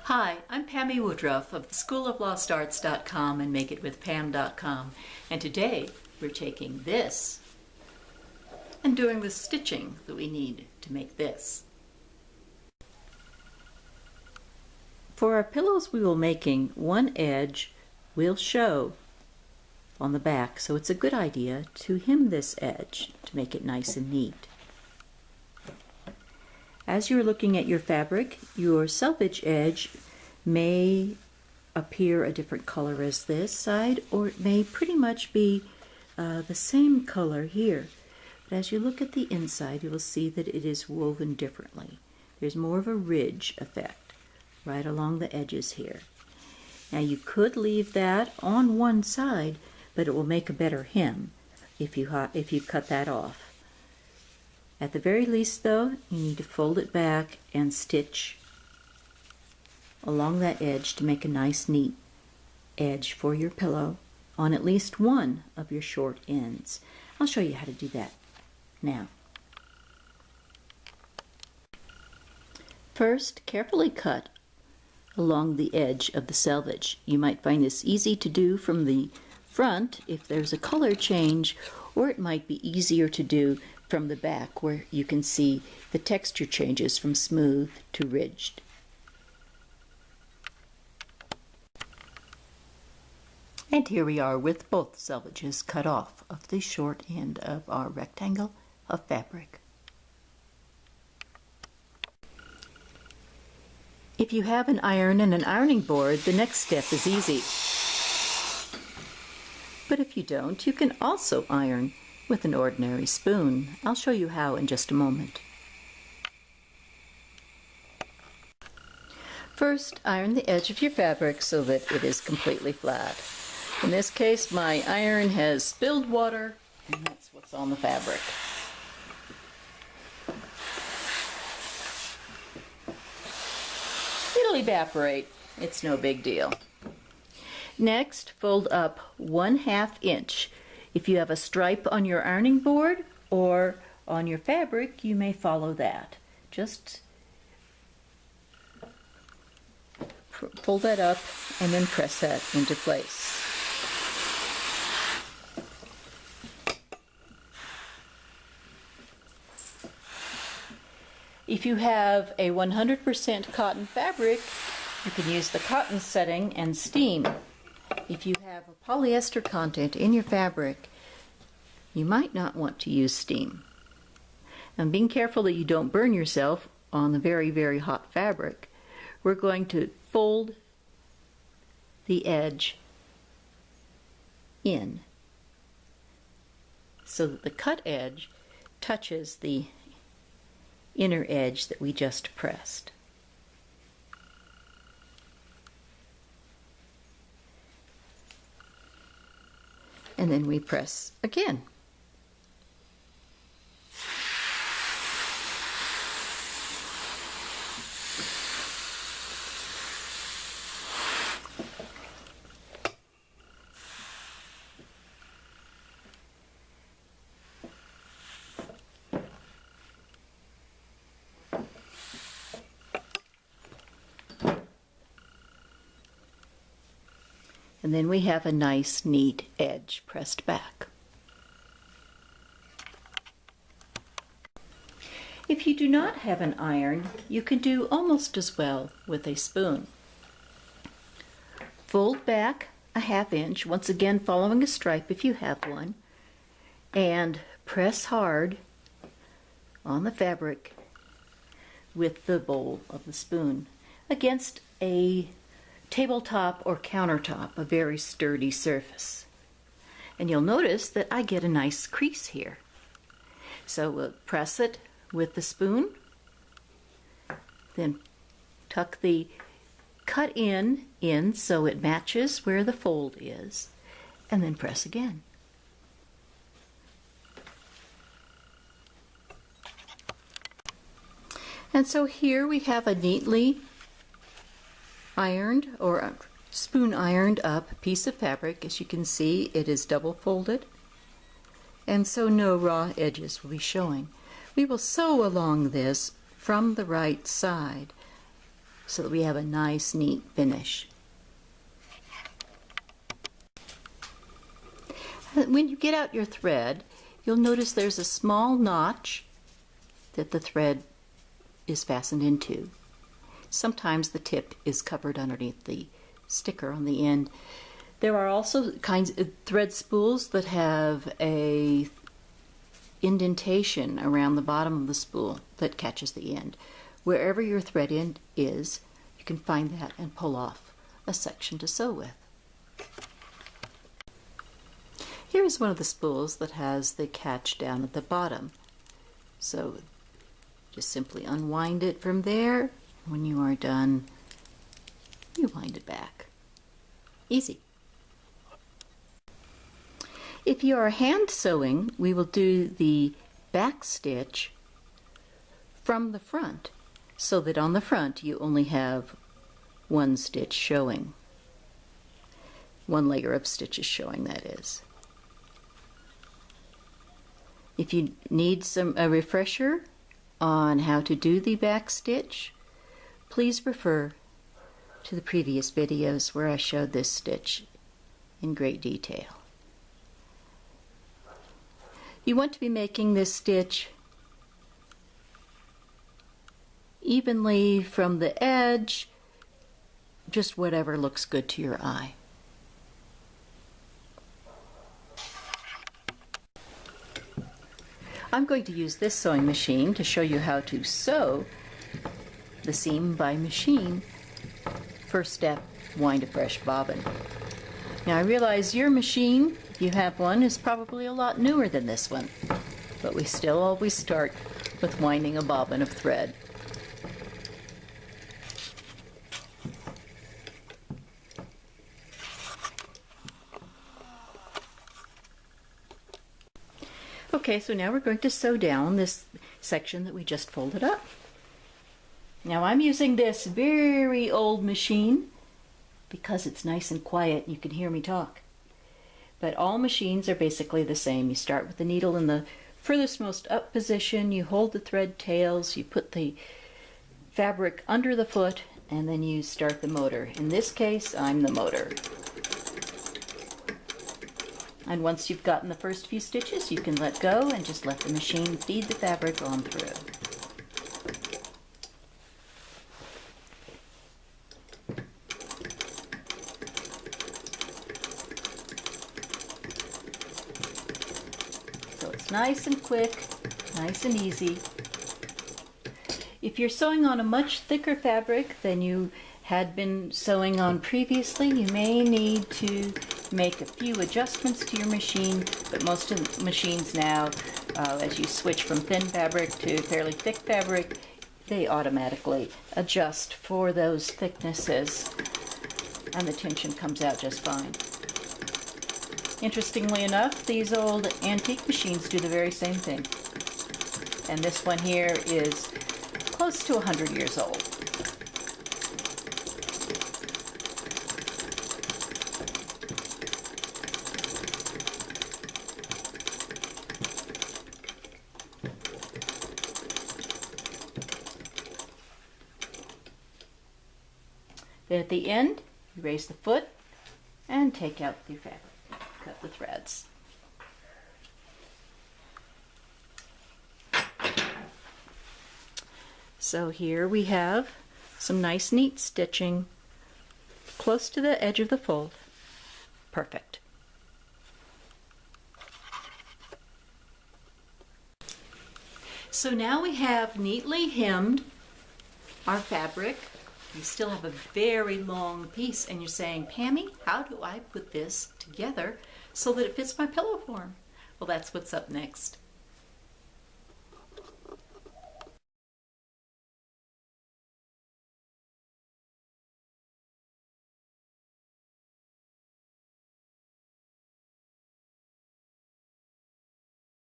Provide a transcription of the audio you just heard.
Hi, I'm Pami Woodruff of the schooloflostarts.com and makeitwithpam.com, and today we're taking this and doing the stitching that we need to make this. For our pillows we will making, one edge will show on the back, so it's a good idea to hem this edge to make it nice and neat. As you're looking at your fabric, your selvage edge may appear a different color as this side, or it may pretty much be the same color here. But as you look at the inside, you will see that it is woven differently. There's more of a ridge effect right along the edges here. Now you could leave that on one side, but it will make a better hem if you cut that off. At the very least though, you need to fold it back and stitch along that edge to make a nice neat edge for your pillow on at least one of your short ends. I'll show you how to do that now. First, carefully cut along the edge of the selvage. You might find this easy to do from the front if there's a color change, or it might be easier to do from the back where you can see the texture changes from smooth to ridged. And here we are with both selvages cut off of the short end of our rectangle of fabric. If you have an iron and an ironing board, the next step is easy. But if you don't, you can also iron with an ordinary spoon. I'll show you how in just a moment. First, iron the edge of your fabric so that it is completely flat. In this case, my iron has spilled water, and that's what's on the fabric. It'll evaporate. It's no big deal. Next, fold up 1/2 inch. If you have a stripe on your ironing board or on your fabric, you may follow that. Just pull that up and then press that into place. If you have a 100% cotton fabric, you can use the cotton setting and steam. If you have a polyester content in your fabric, you might not want to use steam. And being careful that you don't burn yourself on the very, very hot fabric, we're going to fold the edge in so that the cut edge touches the inner edge that we just pressed. And then we press again. And then we have a nice, neat edge pressed back. If you do not have an iron, you can do almost as well with a spoon. Fold back a 1/2 inch, once again following a stripe if you have one, and press hard on the fabric with the bowl of the spoon against a tabletop or countertop, a very sturdy surface. And you'll notice that I get a nice crease here. So we'll press it with the spoon, then tuck the cut in so it matches where the fold is, and then press again. And so here we have a neatly ironed or spoon ironed up piece of fabric. As you can see, it is double folded, and so no raw edges will be showing. We will sew along this from the right side so that we have a nice, neat finish. When you get out your thread, you'll notice there's a small notch that the thread is fastened into. Sometimes the tip is covered underneath the sticker on the end. There are also kinds of thread spools that have a indentation around the bottom of the spool that catches the end. Wherever your thread end is, you can find that and pull off a section to sew with. Here is one of the spools that has the catch down at the bottom. So just simply unwind it from there. When you are done, you wind it back. Easy. If you are hand sewing, we will do the back stitch from the front, so that on the front you only have one stitch showing. One layer of stitches showing, that is. If you need a refresher on how to do the back stitch, please refer to the previous videos where I showed this stitch in great detail. You want to be making this stitch evenly from the edge, just whatever looks good to your eye. I'm going to use this sewing machine to show you how to sew the seam by machine. First step, wind a fresh bobbin. Now I realize your machine, if you have one, is probably a lot newer than this one, but we still always start with winding a bobbin of thread. Okay, so now we're going to sew down this section that we just folded up. Now I'm using this very old machine because it's nice and quiet. You can hear me talk. But all machines are basically the same. You start with the needle in the furthest most up position, you hold the thread tails, you put the fabric under the foot, and then you start the motor. In this case, I'm the motor. And once you've gotten the first few stitches, you can let go and just let the machine feed the fabric on through. So it's nice and quick, nice and easy. If you're sewing on a much thicker fabric than you had been sewing on previously, you may need to make a few adjustments to your machine, but most of the machines now, as you switch from thin fabric to fairly thick fabric, they automatically adjust for those thicknesses, and the tension comes out just fine. Interestingly enough, these old antique machines do the very same thing. And this one here is close to 100 years old. Then at the end, you raise the foot and take out the fabric. Cut the threads. So here we have some nice neat stitching close to the edge of the fold. Perfect. So now we have neatly hemmed our fabric. You still have a very long piece, and you're saying, Pammy, how do I put this together so that it fits my pillow form? Well, that's what's up next.